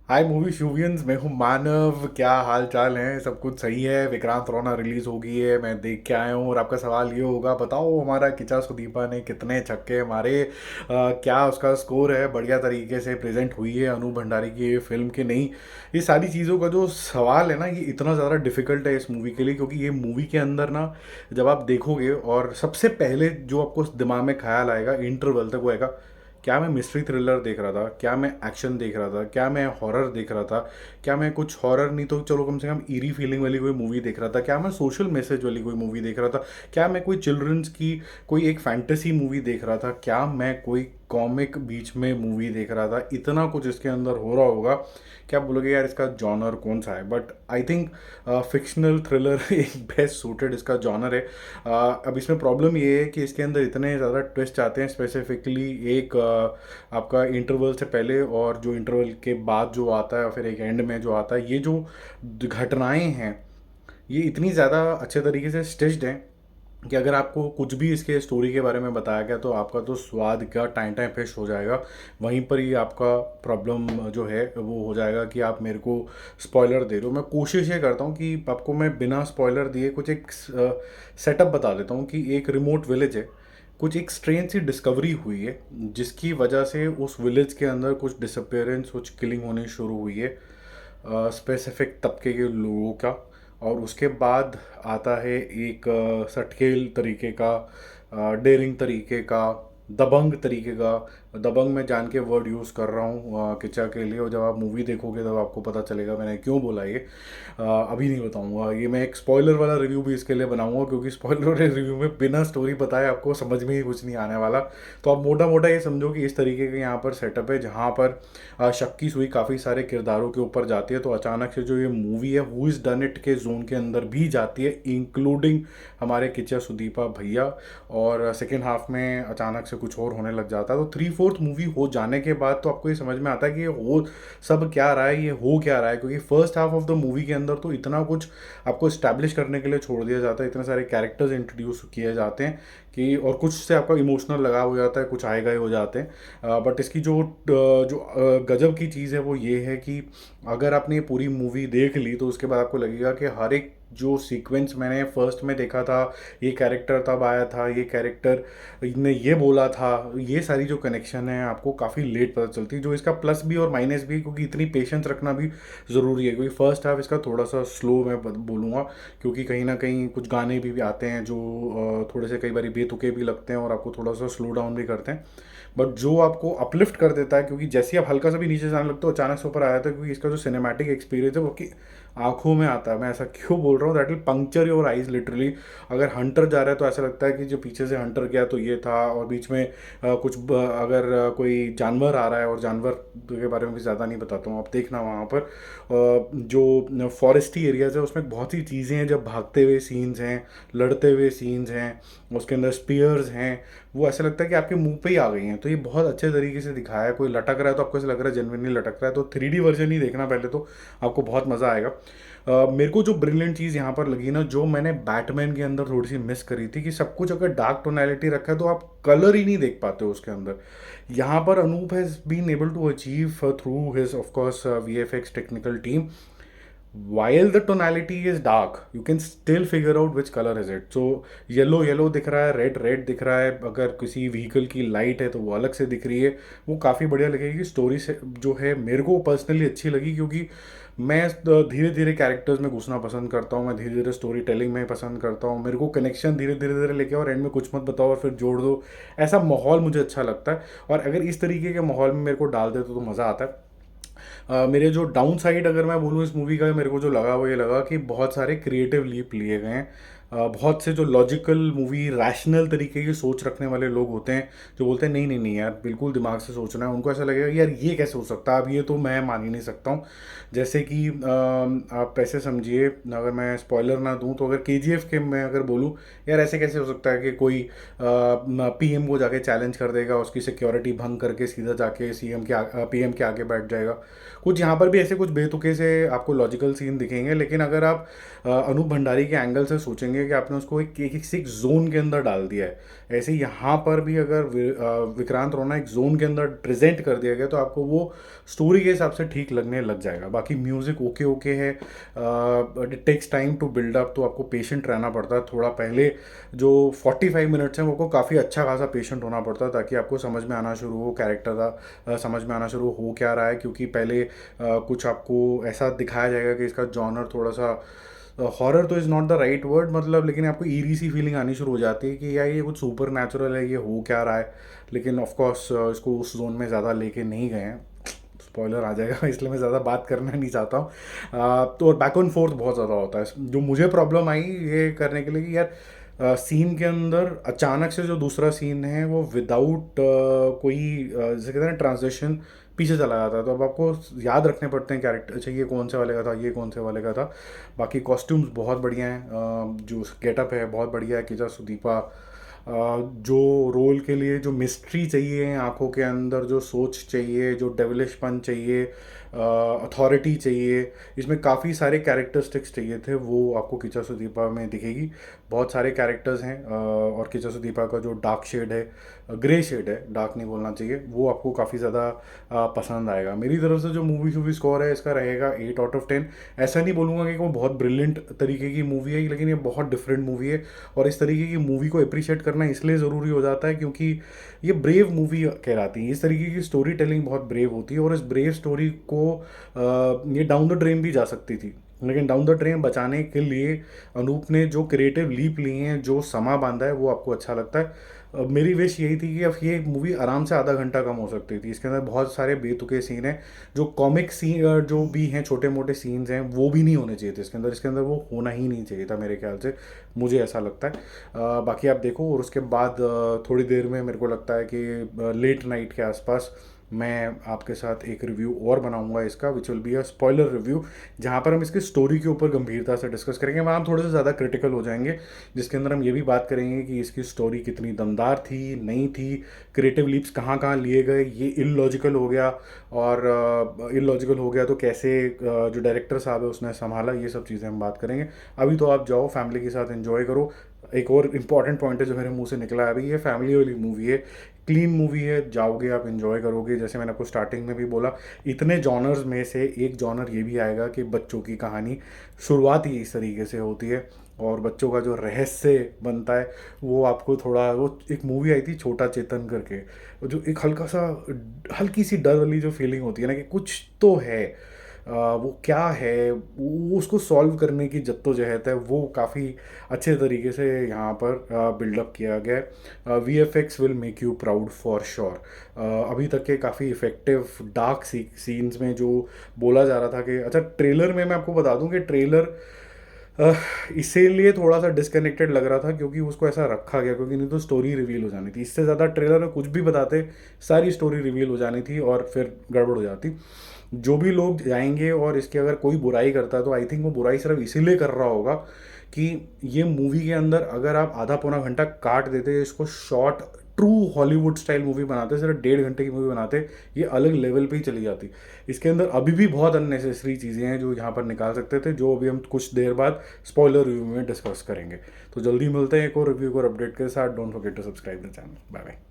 हाय movie शूवियंस, मैं हूँ मानव। क्या हाल चाल है? सब कुछ सही है। विक्रांत रोना रिलीज हो गई है, मैं देख के आया हूँ। और आपका सवाल ये होगा, बताओ हमारा किचा सुदीपा ने कितने छक्के मारे, क्या उसका स्कोर है, बढ़िया तरीके से प्रेजेंट हुई है अनु भंडारी की ये फिल्म के नहीं। ये सारी चीज़ों का जो सवाल है ना, ये इतना ज़्यादा डिफिकल्ट है इस मूवी के लिए, क्योंकि ये मूवी के अंदर ना, जब आप देखोगे और सबसे पहले जो आपको दिमाग में ख्याल आएगा इंटरवल तक, वो आएगा क्या मैं मिस्ट्री थ्रिलर देख रहा था, क्या मैं एक्शन देख रहा था, क्या मैं हॉरर देख रहा था, क्या मैं कुछ हॉरर नहीं तो चलो कम से कम ईरी फीलिंग वाली कोई मूवी देख रहा था, क्या मैं सोशल मैसेज वाली कोई मूवी देख रहा था, क्या मैं कोई चिल्ड्रंस की कोई एक फैंटेसी मूवी देख रहा था, क्या मैं कोई कॉमिक बीच में मूवी देख रहा था। इतना कुछ इसके अंदर हो रहा होगा, क्या बोलोगे यार इसका जॉनर कौन सा है। But I think fictional thriller एक बेस्ट सूटेड इसका जॉनर है। अब इसमें प्रॉब्लम ये है कि इसके अंदर इतने ज़्यादा ट्विस्ट आते हैं, स्पेसिफिकली एक आपका इंटरवल से पहले और जो इंटरवल के बाद जो आता है और फिर एक एंड में जो आता है, ये जो घटनाएं हैं ये इतनी ज़्यादा अच्छे तरीके से स्टिच्ड हैं कि अगर आपको कुछ भी इसके स्टोरी के बारे में बताया गया तो आपका तो स्वाद का टाइम टाइम फिश हो जाएगा। वहीं पर ही आपका प्रॉब्लम जो है वो हो जाएगा कि आप मेरे को स्पॉइलर दे रहे हो। मैं कोशिश ये करता हूँ कि आपको मैं बिना स्पॉइलर दिए कुछ एक सेटअप बता देता हूँ कि एक रिमोट विलेज है, कुछ एक स्ट्रेन सी डिस्कवरी हुई है जिसकी वजह से उस विलेज के अंदर कुछ डिसअपेरेंस, कुछ किलिंग होनी शुरू हुई है स्पेसिफिक तबके के लोगों का। और उसके बाद आता है एक सटकेल तरीके का, डेयरिंग तरीके का, दबंग तरीके का। दबंग मैं जान के वर्ड यूज़ कर रहा हूँ किचा के लिए, और जब आप मूवी देखोगे तब आपको पता चलेगा मैंने क्यों बोला ये। अभी नहीं बताऊँगा, ये मैं एक स्पॉइलर वाला रिव्यू भी इसके लिए बनाऊँगा, क्योंकि स्पॉइलर वाले रिव्यू में बिना स्टोरी बताए आपको समझ में ही कुछ नहीं आने वाला। तो आप मोटा मोटा ये समझो कि इस तरीके का यहाँ पर सेटअप है, जहाँ पर शक की सुई काफ़ी सारे किरदारों के ऊपर जाती है। तो अचानक से जो ये मूवी है हु इज़ डन इट के जोन के अंदर भी जाती है, इंक्लूडिंग हमारे किचा सुदीपा भैया। और सेकेंड हाफ में अचानक से कुछ और होने लग जाता है। तो थ्री फोर्थ मूवी हो जाने के बाद तो आपको ये समझ में आता है कि ये हो सब क्या रहा है, ये हो क्या रहा है, क्योंकि first half of the movie के अंदर तो इतना कुछ आपको इस्टेब्लिश करने के लिए छोड़ दिया जाता है, इतने सारे कैरेक्टर्स इंट्रोड्यूस किए जाते हैं कि और कुछ से आपका इमोशनल लगाव हो जाता है, कुछ आए गए हो जाते हैं। बट इसकी जो गजब की चीज़ है वो ये है कि अगर आपने ये पूरी मूवी देख ली तो उसके बाद आपको लगेगा कि हर एक जो सीक्वेंस मैंने फर्स्ट में देखा था, ये कैरेक्टर तब आया था, ये कैरेक्टर ने ये बोला था, ये सारी जो कनेक्शन है आपको काफ़ी लेट पता चलती है। जो इसका प्लस भी और माइनस भी, क्योंकि इतनी पेशेंस रखना भी ज़रूरी है, क्योंकि फर्स्ट हाफ इसका थोड़ा सा स्लो मैं बोलूँगा, क्योंकि कहीं ना कहीं कुछ गाने भी आते हैं जो थोड़े से कई बार बेतुके भी लगते हैं और आपको थोड़ा सा स्लो डाउन भी करते हैं। बट जो आपको अपलिफ्ट कर देता है, क्योंकि जैसे ही आप हल्का सा भी नीचे जाने लगते हो अचानक से ऊपर आ जाता है, क्योंकि इसका जो सिनेमैटिक एक्सपीरियंस है वो कि आंखों में आता है। मैं ऐसा क्यों बोल रहा हूँ, that will puncture your eyes literally. अगर हंटर जा रहा है तो ऐसा लगता है कि जो पीछे से हंटर गया तो ये था, और बीच में अगर कोई जानवर आ रहा है, और जानवर के बारे में भी ज़्यादा नहीं बताता हूँ, आप देखना वहाँ पर जो फॉरेस्टी एरियाज़ है उसमें बहुत सी चीज़ें हैं, जब भागते हुए सीन्स हैं, लड़ते हुए सीन्स हैं, उसके अंदर स्पीयर्स हैं, वो ऐसा लगता है कि आपके मुंह पे ही आ गई हैं। तो ये बहुत अच्छे तरीके से दिखाया है। कोई लटक रहा है तो आपको ऐसा लग रहा है जेनविनली लटक रहा है। तो 3D वर्जन ही देखना पहले, तो आपको बहुत मज़ा आएगा। मेरे को जो ब्रिलियंट चीज़ यहाँ पर लगी ना, जो मैंने बैटमैन के अंदर थोड़ी सी मिस करी थी, कि सब कुछ अगर डार्क टोनैलिटी रखा है तो आप कलर ही नहीं देख पाते हो उसके अंदर। यहाँ पर Anup has been able to achieve through his of course VFX technical team, while the tonality is dark you can still figure out which color is it. So yellow yellow दिख रहा है, रेड रेड दिख रहा है, अगर किसी vehicle की light है तो वो अलग से दिख रही है। वो काफ़ी बढ़िया लगेगी। स्टोरी से जो है मेरे को पर्सनली अच्छी लगी, क्योंकि मैं धीरे धीरे कैरेक्टर्स में घुसना पसंद करता हूँ, मैं धीरे धीरे स्टोरी टेलिंग में पसंद करता हूँ। मेरे को कनेक्शन धीरे धीरे धीरे लेके और एंड में कुछ मत बताओ और फिर जोड़ दो, ऐसा माहौल मुझे अच्छा लगता है। और अगर इस तरीके के माहौल में मेरे को डाल दे तो मज़ा आता है। मेरे जो डाउन साइड अगर मैं बोलूँ इस मूवी का, मेरे को जो लगा वो ये लगा कि बहुत सारे क्रिएटिव लीप लिए गए हैं। बहुत से जो लॉजिकल मूवी रैशनल तरीके की सोच रखने वाले लोग होते हैं, जो बोलते हैं नहीं नहीं नहीं यार बिल्कुल दिमाग से सोचना है, उनको ऐसा लगेगा यार ये कैसे हो सकता है, अब ये तो मैं मान ही नहीं सकता हूँ। जैसे कि आप ऐसे समझिए, अगर मैं स्पॉइलर ना दूँ तो अगर KGF के मैं अगर बोलूँ, यार ऐसे कैसे हो सकता है कि कोई PM को जाके चैलेंज कर देगा, उसकी सिक्योरिटी भंग करके सीधा जाके PM के आगे बैठ जाएगा। कुछ यहाँ पर भी ऐसे कुछ बेतुके से आपको लॉजिकल सीन दिखेंगे, लेकिन अगर आप अनूप भंडारी के एंगल से सोचेंगे कि आपने उसको एक एक जोन के अंदर डाल दिया है। ऐसे ही यहाँ पर भी अगर विक्रांत रोना एक जोन के अंदर प्रेजेंट कर दिया गया तो आपको वो स्टोरी के हिसाब से ठीक लगने लग जाएगा। बाकी म्यूज़िक ओके ओके है, it takes time to build up, तो आपको पेशेंट रहना पड़ता है थोड़ा। पहले जो 45 मिनट्स हैं वो काफ़ी अच्छा खासा पेशेंट होना पड़ता है ताकि आपको समझ में आना शुरू हो, कैरेक्टर का समझ में आना शुरू हो क्या रहा है। क्योंकि पहले कुछ आपको ऐसा दिखाया जाएगा कि इसका जॉनर थोड़ा सा हॉरर तो is not the right word, मतलब, लेकिन आपको ईरी सी फीलिंग आनी शुरू हो जाती है कि यार ये कुछ सुपर नेचुरल है, ये हो क्या रहा है। लेकिन ऑफ कोर्स इसको उस जोन में ज़्यादा लेके नहीं गए हैं, स्पॉइलर आ जाएगा इसलिए मैं ज़्यादा बात करना नहीं चाहता हूँ। तो और बैक एंड फोर्थ बहुत ज़्यादा होता है। जो मुझे प्रॉब्लम आई ये करने के लिए कि यार सीन के अंदर अचानक से जो दूसरा सीन है वो विदाउट कोई जैसे कहते हैं ना ट्रांजिशन पीछे चला जाता है, तो अब आपको याद रखने पड़ते हैं कैरेक्टर, अच्छा ये कौन से वाले का था, ये कौन से वाले का था। बाकी कॉस्ट्यूम्स बहुत बढ़िया हैं, जो गेटअप है बहुत बढ़िया है। किचा सुदीपा जो रोल के लिए जो मिस्ट्री चाहिए आंखों के अंदर, जो सोच चाहिए, जो डेविलिशपन चाहिए, अथॉरिटी चाहिए, इसमें काफ़ी सारे कैरेक्टरिस्टिक्स चाहिए थे, वो आपको किचा सुदीपा में दिखेगी। बहुत सारे कैरेक्टर्स हैं और किचा सुदीपा का जो डार्क शेड है, ग्रे शेड है, डार्क नहीं बोलना चाहिए, वो आपको काफ़ी ज़्यादा पसंद आएगा। मेरी तरफ से जो मूवी स्कोर है इसका रहेगा 8/10। ऐसा नहीं बोलूँगा कि वो बहुत ब्रिलियंट तरीके की मूवी है, लेकिन ये बहुत डिफरेंट मूवी है। और इस तरीके की मूवी को अप्रिशिएट करना इसलिए ज़रूरी हो जाता है क्योंकि ये ब्रेव मूवी कहलाती है। इस तरीके की स्टोरी टेलिंग बहुत ब्रेव होती है और इस ब्रेव स्टोरी को ये डाउन द ड्रेन भी जा सकती थी, लेकिन डाउन द ड्रेन बचाने के लिए अनूप ने जो क्रिएटिव लीप लिए हैं, जो समा बांधा है, वो आपको अच्छा लगता है। मेरी विश यही थी कि अब ये मूवी आराम से आधा घंटा कम हो सकती थी। इसके अंदर बहुत सारे बेतुके सीन हैं, जो कॉमिक सीन जो भी हैं, छोटे मोटे सीन्स हैं, वो भी नहीं होने चाहिए थे इसके अंदर वो होना ही नहीं चाहिए था मेरे ख्याल से, मुझे ऐसा लगता है। बाकी आप देखो, और उसके बाद थोड़ी देर में मेरे को लगता है कि लेट नाइट के आसपास मैं आपके साथ एक रिव्यू और बनाऊंगा इसका, which will be a spoiler review, जहाँ पर हम इसकी स्टोरी के ऊपर गंभीरता से डिस्कस करेंगे। वहाँ हम थोड़े से ज़्यादा क्रिटिकल हो जाएंगे, जिसके अंदर हम ये भी बात करेंगे कि इसकी स्टोरी कितनी दमदार थी, नहीं थी, क्रिएटिव लीप्स कहाँ कहाँ लिए गए, ये इलॉजिकल हो गया, और इलॉजिकल हो गया तो कैसे जो डायरेक्टर साहब है उसने संभाला, ये सब चीज़ें हम बात करेंगे। अभी तो आप जाओ फैमिली के साथ एंजॉय करो। एक और इम्पॉर्टेंट पॉइंट है जो मेरे मुंह से निकला है अभी, ये फैमिली वाली मूवी है, क्लीन मूवी है, जाओगे आप एंजॉय करोगे। जैसे मैंने आपको स्टार्टिंग में भी बोला, इतने जॉनर्स में से एक जॉनर ये भी आएगा कि बच्चों की कहानी शुरुआत ही इस तरीके से होती है, और बच्चों का जो रहस्य बनता है वो आपको थोड़ा, वो एक मूवी आई थी छोटा चेतन करके, जो एक हल्की सी डर वाली जो फीलिंग होती है ना कि कुछ तो है, वो क्या है, वो उसको सॉल्व करने की जद्दोजहद है, वो काफ़ी अच्छे तरीके से यहाँ पर बिल्डअप किया गया है। VFX will make you proud for sure. अभी तक के काफ़ी इफ़ेक्टिव डार्क सीन्स में जो बोला जा रहा था कि, अच्छा ट्रेलर में मैं आपको बता दूं कि ट्रेलर इसीलिए थोड़ा सा डिस्कनेक्टेड लग रहा था क्योंकि उसको ऐसा रखा गया, क्योंकि नहीं तो स्टोरी रिवील हो जानी थी। इससे ज़्यादा ट्रेलर में कुछ भी बताते, सारी स्टोरी रिवील हो जानी थी और फिर गड़बड़ हो जाती। जो भी लोग जाएंगे और इसकी अगर कोई बुराई करता है तो आई थिंक वो बुराई सिर्फ इसीलिए कर रहा होगा कि ये मूवी के अंदर अगर आप आधा पौना घंटा काट देते, इसको short true Hollywood style movie बनाते, सिर्फ 1.5 घंटे की मूवी बनाते, ये अलग लेवल पे ही चली जाती। इसके अंदर अभी भी बहुत अननेसेसरी चीज़ें हैं जो यहाँ पर निकाल सकते थे, जो अभी हम कुछ देर बाद स्पॉइलर रिव्यू में डिस्कस करेंगे। तो जल्दी मिलते हैं एक और रिव्यू और अपडेट के साथ। Don't forget to subscribe the channel. Bye bye.